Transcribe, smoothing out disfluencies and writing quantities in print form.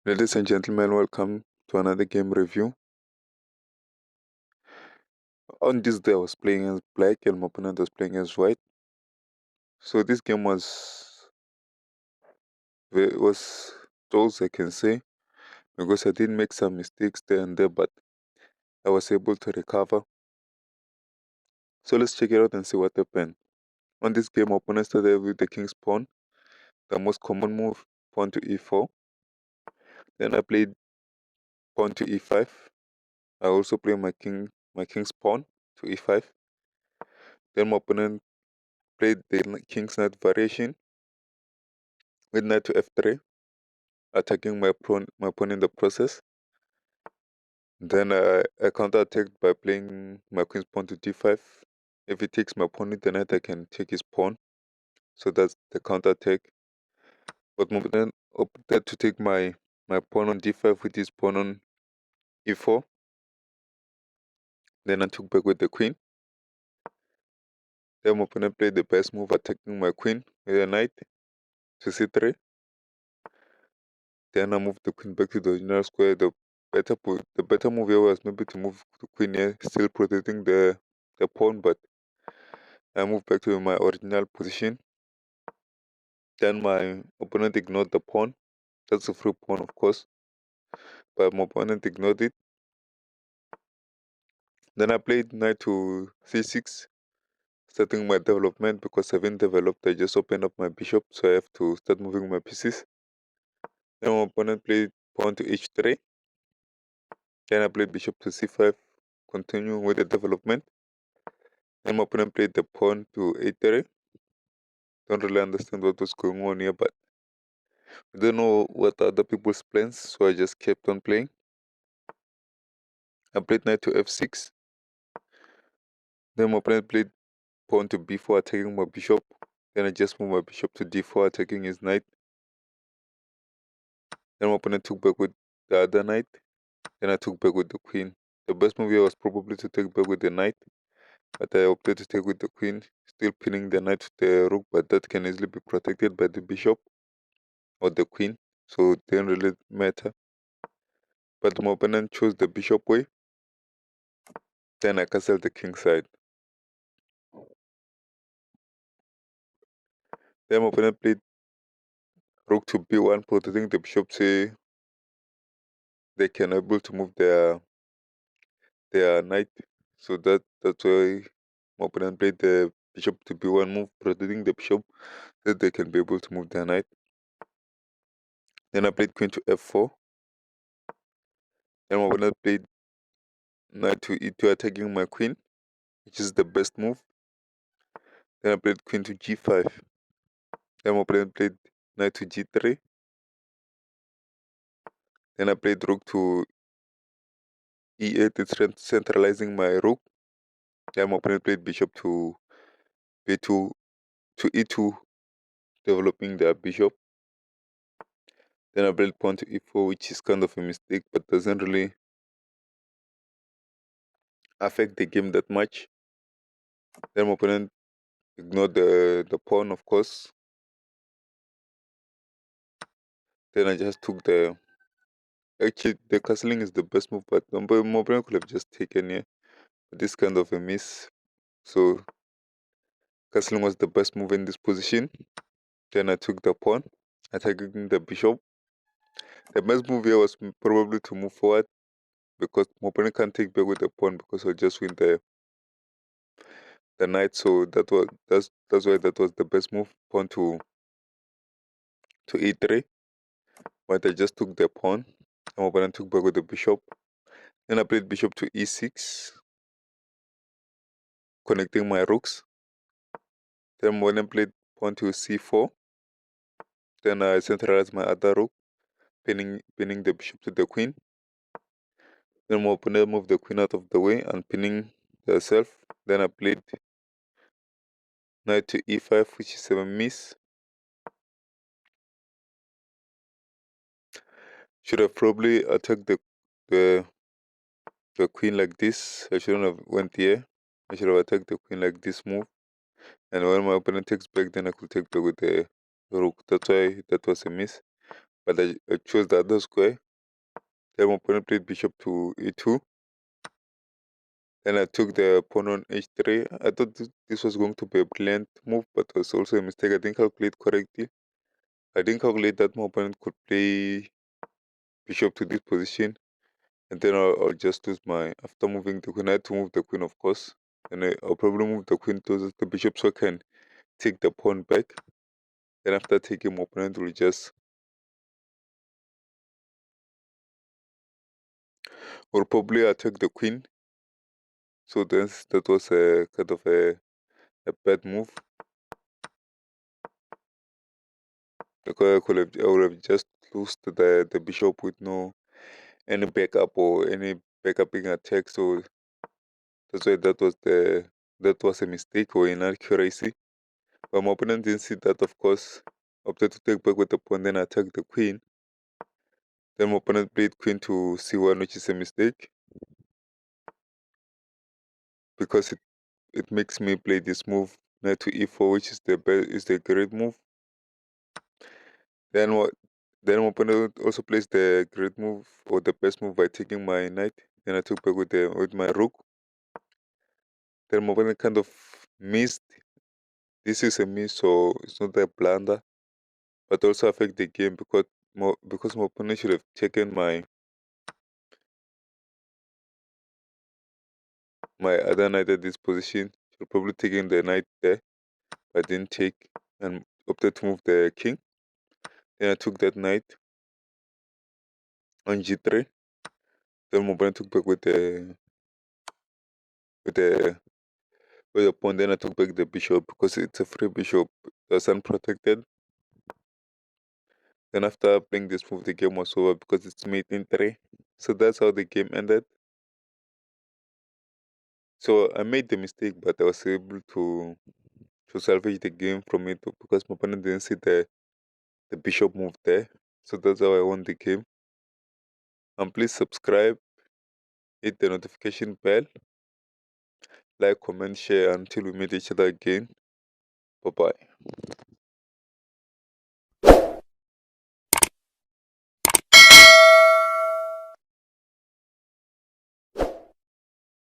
Ladies and gentlemen, welcome to another game review. On this day, I was playing as black and my opponent was playing as white. So this game was close, I can say, because I did make some mistakes there and there, but I was able to recover. So let's check it out and see what happened. On this game, my opponent started with the king's pawn, the most common move, pawn to e4. Then I played pawn to e5. I also played my king's pawn to e5. Then my opponent played the king's knight variation with knight to f3, attacking my pawn in the process. Then I counterattacked by playing my queen's pawn to d5. If he takes my pawn with the knight, I can take his pawn. So that's the counterattack. But my opponent opted to take my pawn on d5 with his pawn on e4. Then I took back with the queen. Then my opponent played the best move, attacking my queen with a knight to c3. Then I moved the queen back to the original square. The better move here was maybe to move the queen here, still protecting the pawn, but I moved back to my original position. Then my opponent ignored the pawn. That's a free pawn, of course, but my opponent ignored it. Then I played knight to c6, starting my development. Because I haven't developed, I just opened up my bishop, so I have to start moving my pieces. Then my opponent played pawn to h3. Then I played bishop to c5, continuing with the development. Then my opponent played the pawn to a3. Don't really understand what was going on here, but I don't know what other people's plans, so I just kept on playing. I played knight to f6. Then my opponent played pawn to b4, attacking my bishop. Then I just moved my bishop to d4, attacking his knight. Then my opponent took back with the other knight. Then I took back with the queen. The best move here was probably to take back with the knight, but I opted to take with the queen, still pinning the knight to the rook, but that can easily be protected by the bishop or the queen, so it didn't really matter. But my opponent chose the bishop way. Then I castled the king side. Then my opponent played rook to b1, protecting the bishop, so they can able to move their knight. So that's why my opponent played the bishop to b1 move, protecting the bishop, that they can be able to move their knight. Then I played queen to f4. Then my opponent played knight to e2, attacking my queen, which is the best move. Then I played queen to g5. Then my opponent played knight to g3. Then I played rook to e8, it's centralizing my rook. Then my opponent played bishop to b2 to e2, developing their bishop. Then I played pawn to e4, which is kind of a mistake, but doesn't really affect the game that much. Then my opponent ignored the pawn, of course. Then I just took the... Actually, the castling is the best move, but my opponent could have just taken here. But this kind of a miss. So castling was the best move in this position. Then I took the pawn, attacking the bishop. The best move here was probably to move forward, because my opponent can't take back with the pawn because I'll just win the knight. So that's why that was the best move, pawn to e3. But I just took the pawn, and my opponent took back with the bishop. Then I played bishop to e6, connecting my rooks. Then my opponent played pawn to c4. Then I centralized my other rook, pinning the bishop to the queen. Then my opponent moved the queen out of the way and pinning herself. Then I played knight to e5, which is a miss. Should have probably attacked the queen like this. I shouldn't have went here. I should have attacked the queen like this move. And when my opponent takes back, then I could take back with the rook. That's why that was a miss. but I chose the other square. Then my opponent played bishop to e2. Then I took the pawn on h3. I thought this was going to be a brilliant move, but it was also a mistake. I didn't calculate correctly. I didn't calculate that my opponent could play bishop to this position, and then I'll just lose my, after moving the queen, I had to move the queen, of course, and I'll probably move the queen towards the bishop so I can take the pawn back. Then after taking, my opponent will just, will probably attack the queen. So that was a kind of a bad move, because I would have just lost the bishop with no any backup or any backupping attack. So that's why that was a mistake or inaccuracy. But my opponent didn't see that, of course. Opted to take back with the pawn, then attack the queen. Then my opponent played queen to c1, which is a mistake, because it makes me play this move knight to e4, which is the great move. Then what? Then my opponent also plays the great move or the best move by taking my knight. Then I took back with my rook. Then my opponent kind of missed. This is a miss, so it's not a blunder, but also affect the game because my opponent should have taken my other knight at this position. Should probably taken the knight there, but didn't take and opted to move the king. Then I took that knight on g3. Then my opponent took back with the with the pawn. Then I took back the bishop because it's a free bishop that's unprotected. Then after playing this move, the game was over because it's mate in 3. So that's how the game ended. So I made the mistake, but I was able to salvage the game from it because my opponent didn't see the bishop move there. So that's how I won the game. And please subscribe, hit the notification bell, like, comment, share until we meet each other again. Bye bye.